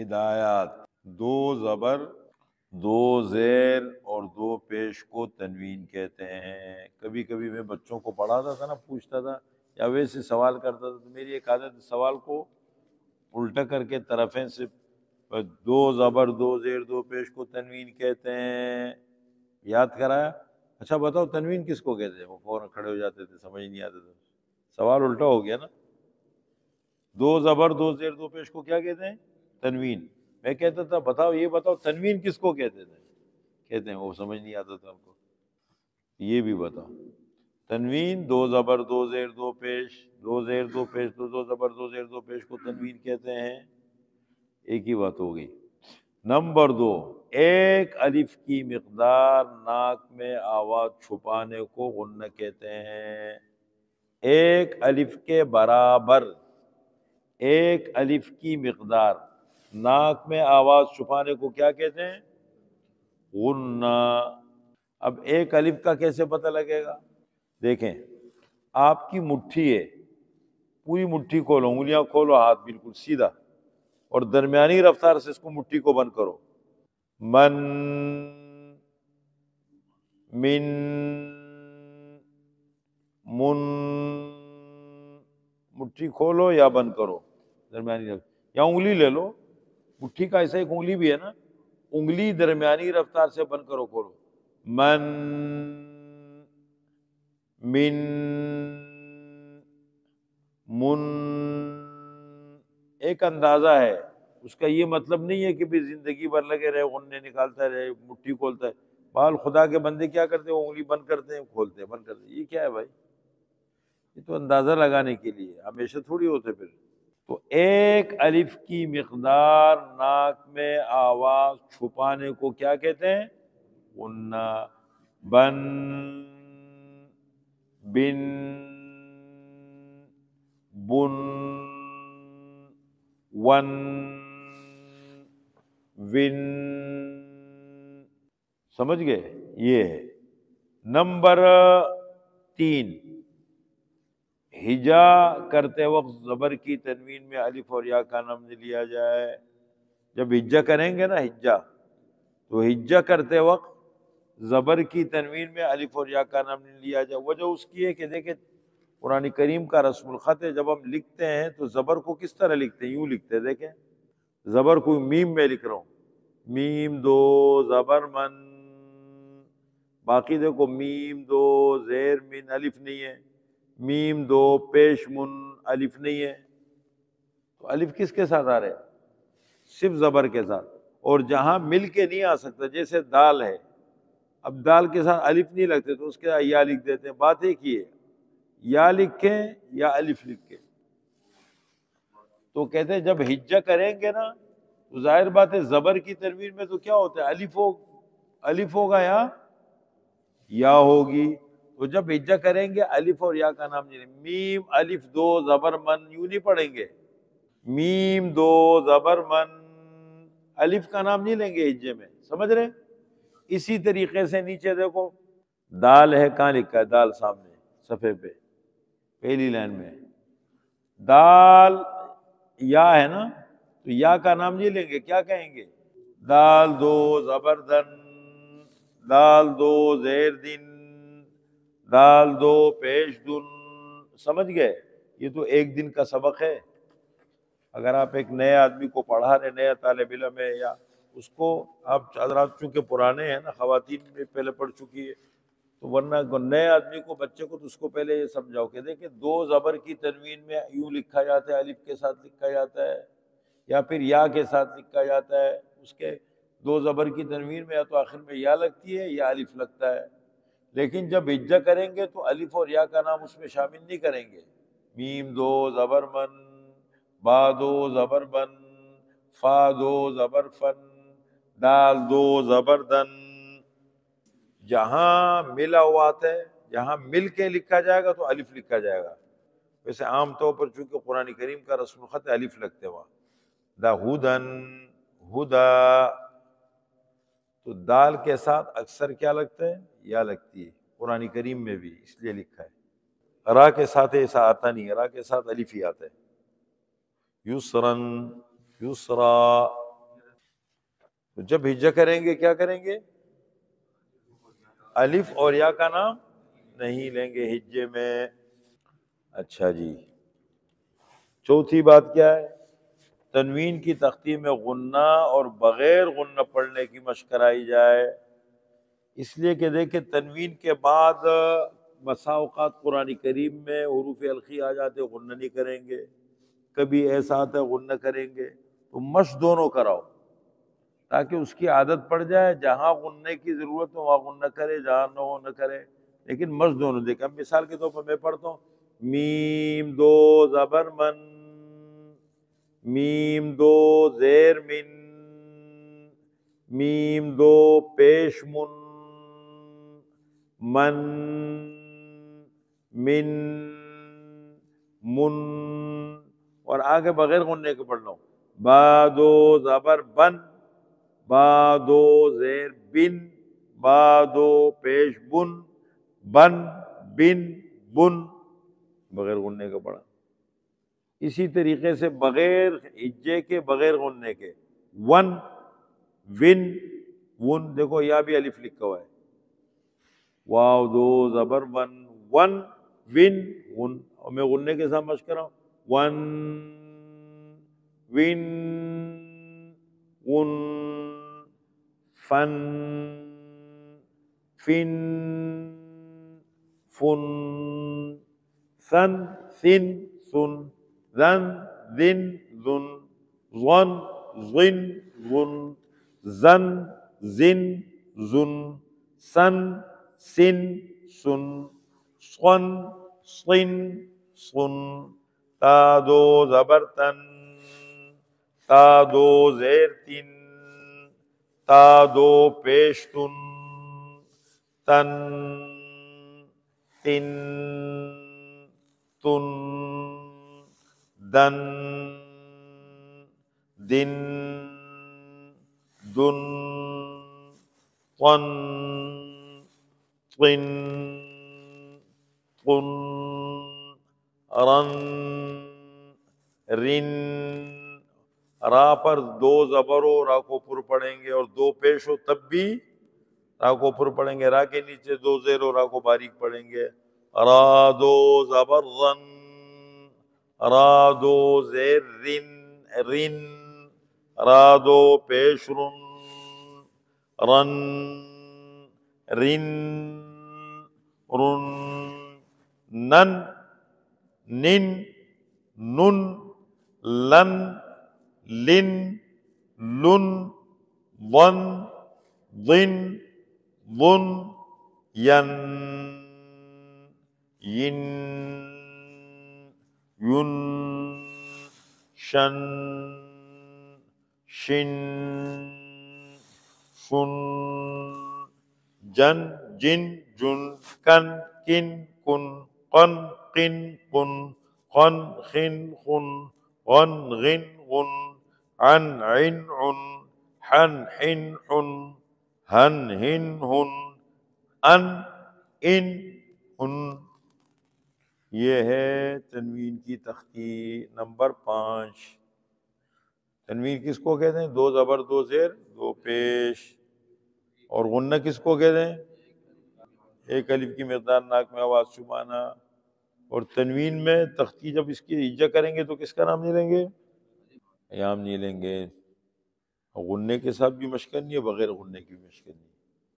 ہدایات، دو زبر، دو زیر اور دو پیش کو تنوین کہتے ہیں۔ کبھی کبھی میں بچوں کو پڑھاتا تھا نا، پوچھتا تھا یا ویسے سوال کرتا تھا، تو میری ایک عادت سوال کو الٹا کر کے طرفین سے دو زبر دو زیر دو پیش کو تنوین کہتے ہیں یاد کرایا۔ اچھا بتاؤ تنوین کس کو کہتے ہیں؟ وہ فوراً کھڑے ہو جاتے تھے، سمجھ نہیں آتا تھا، سوال الٹا ہو گیا نا۔ دو زبر دو زیر دو پیش کو کیا کہتے ہیں؟ تنوین۔ میں کہتا تھا بتاؤ یہ بتاؤ تنوین کس کو کہتے تھے؟ کہتے ہیں وہ سمجھ نہیں آتا تھا ان کو، یہ بھی بتاؤ۔ تنوین دو زبر دو زیر دو پیش، دو زیر دو پیش، دو زبر دو زیر دو پیش کو تنوین کہتے ہیں۔ ایک ہی بات ہو گئی۔ نمبر 2، ایک الف کی مقدار ناک میں آواز چھپانے کو غنہ کہتے ہیں۔ ایک الف کے برابر ایک الف کی مقدار ناک میں آواز چھپانے کو کیا کہتے ہیں؟ غنہ۔ اب ایک الف کا کیسے پتہ لگے گا؟ دیکھیں، آپ کی مٹھی ہے، پوری مٹھی کھولو، انگلیاں کھولو، ہاتھ بالکل سیدھا، اور درمیانی رفتار سے اس کو مٹھی کو بند کرو۔ من، من، من، مٹھی کھولو یا بند کرو درمیانی رفتار، یا انگلی لے لو، مٹھی کا ایسا ایک انگلی بھی ہے نا، انگلی درمیانی رفتار سے بند کرو کھولو۔ من، من، من، ایک اندازہ ہے اس کا، یہ مطلب نہیں ہے کہ بھی زندگی بھر لگے رہے غنے نکالتا رہے مٹھی کھولتا ہے۔ بال خدا کے بندے کیا کرتے ہیں؟ وہ انگلی بند کرتے ہیں کھولتے ہیں بند کرتے ہیں، یہ کیا ہے بھائی؟ یہ تو اندازہ لگانے کے لیے، ہمیشہ تھوڑی ہوتے پھر۔ تو ایک الف کی مقدار ناک میں آواز چھپانے کو کیا کہتے ہیں؟ غنہ۔ بن، بن، بن، ون، ون، سمجھ گئے؟ یہ ہے۔ نمبر 3، ہجا کرتے وقت زبر کی تنوین میں الف اور یا کا نام نہ لیا جائے۔ جب ہجا کریں گے نا، ہجا، تو ہجا کرتے وقت زبر کی تنوین میں الف اور یا کا نام نہیں لیا جائے۔ وجہ اس کی ہے کہ دیکھیں قرآن کریم کا رسم الخط ہے، جب ہم لکھتے ہیں تو زبر کو کس طرح لکھتے ہیں؟ یوں لکھتے ہیں، دیکھیں زبر کو میم میں لکھ رہا ہوں، میم دو زبر من، باقی دیکھو میم دو زیر من الف نہیں ہے، میم دو پیش من الف نہیں ہے، تو الف کس کے ساتھ آ رہے ہیں؟ صرف زبر کے ساتھ۔ اور جہاں مل کے نہیں آ سکتا، جیسے دال ہے، اب دال کے ساتھ الف نہیں لگتے تو اس کے ساتھ یا لکھ دیتے ہیں، بات ایک ہی ہے، یا لکھیں یا الف لکھیں۔ تو کہتے ہیں جب ہجا کریں گے نا تو ظاہر بات ہے زبر کی تنوین میں تو کیا ہوتا ہے؟ الف ہوگا یا ہوگی، تو جب ہجا کریں گے الف اور یا کا نام نہیں لیں۔ میم الف دو زبر من یوں نہیں پڑھیں گے، میم دو زبر من، الف کا نام نہیں لیں گے ہجے میں، سمجھ رہے؟ اسی طریقے سے نیچے دیکھو دال ہے، کہاں لکھا ہے؟ دال سامنے صفحے پہ پہلی لائن میں، دال یا ہے نا، تو یا کا نام نہیں لیں گے، کیا کہیں گے؟ دال دو زبر دن، دال دو زیر دن، دال دو پیش دن، سمجھ گئے؟ یہ تو ایک دن کا سبق ہے۔ اگر آپ ایک نئے آدمی کو پڑھا رہے، نیا طالب علم ہے، یا اس کو آپ حضرات چونکہ پرانے ہیں نا، خواتین میں پہلے پڑھ چکی ہے، تو ورنہ نئے آدمی کو، بچے کو، تو اس کو پہلے یہ سمجھاؤ کہ دیکھیں دو زبر کی تنوین میں یوں لکھا جاتا ہے، الف کے ساتھ لکھا جاتا ہے یا پھر یا کے ساتھ لکھا جاتا ہے۔ اس کے دو زبر کی تنوین میں یا تو آخر میں یا لگتی ہے یا الف لگتا ہے، لیکن جب ہجا کریں گے تو الف اور یا کا نام اس میں شامل نہیں کریں گے۔ میم دو زبر من، با دو زبر بن، فا دو زبر فن، دال دو زبر دن۔ جہاں ملا ہوا آتا ہے، جہاں مل کے لکھا جائے گا تو الف لکھا جائے گا۔ ویسے عام طور پر چونکہ قرآن کریم کا رسم الخط الف لگتے ہیں وہاں، دا ہدن، ہدا، تو دال کے ساتھ اکثر کیا لگتا ہے؟ یا لگتی ہے، قرآن کریم میں بھی اس لیے لکھا ہے۔ را کے ساتھ ایسا آتا نہیں ہے، را کے ساتھ الف ہی آتا ہے۔ یسرن، یسرا، تو جب ہجا کریں گے کیا کریں گے؟ الف اور یا کا نام نہیں لیں گے ہجے میں۔ اچھا جی، چوتھی بات کیا ہے؟ تنوین کی تختی میں غنہ اور بغیر غنہ پڑھنے کی مشق کرائی جائے، اس لیے کہ دیکھیں تنوین کے بعد بسا اوقات قرآن کریم میں حروف الخی آ جاتے، غنہ نہیں کریں گے، کبھی ایسا آتا ہے غنہ کریں گے، تو مشق دونوں کراؤ تاکہ اس کی عادت پڑ جائے، جہاں غننے کی ضرورت ہو وہاں غنہ کرے، جہاں نہ ہو نہ کرے، لیکن مشق دونوں دیکھیں۔ اب مثال کے طور پر میں پڑھتا ہوں، میم دو زبر من، میم دو زیر من، میم دو پیش من، من، من، من، اور آگے بغیر غننے کے پڑھ لو، با دو زبر بن، با دو زیر بن، با دو پیش بن، بن، بن، بن، بغیر غننے کا پڑھا۔ اسی طریقے سے بغیر ہجے کے، بغیر غننے کے، ون، ون، ون، دیکھو یہاں بھی الف لکھا ہوا ہے، واو دو زبر ون، ون، ون، ون، اور میں غننے کے ساتھ مشق کر رہا ہوں، ون، ون، ون، فن، فن، فن، سن، سن، سن، ذن، ذن، ذن، ظن، ظن، ظن، زن، زن، زن، سن، سن، سن، صن، صن، صن، تا دو زبر تن، تا دو زیر تن، تا دو پیش تن، تن، تن، تن، دن، دن، دن، طن، طن، طن، رن، رن، را پر دو زبر ہو را کو پر پڑھیں گے، اور دو پیش ہو تب بھی را کو پر پڑھیں گے، را کے نیچے دو زیر ہو را کو باریک پڑھیں گے، را دو زبر رن، را دو زیر رن، رن، را دو پیش رن، رن، رن، رن، نن، نن، نن، لن، لن، لن، ظن، ظن، ظن، ین، ین، ین، شن، شن، شن، جن، جن، جن، کن، کن، کن، قن، قن، قن، قن، خن، خن، غن، غن، غن، عن، عن، عن، حن، حن، حن، ہن، ہن، ہن، ان، ان، ان۔ یہ ہے تنوین کی تختی نمبر 5۔ تنوین کس کو کہتے ہیں؟ دو زبر دو زیر دو پیش۔ اور غنہ کس کو کہتے ہیں؟ ایک الف کی مقدار ناک میں آواز چھپانا۔ اور تنوین میں تختی جب اس کی ہجا کریں گے تو کس کا نام نہیں لیں گے؟ ایام نہیں لیں گے۔ غنے کے ساتھ بھی مشق کرنی ہے، بغیر غننے کی بھی مشق کرنی ہے۔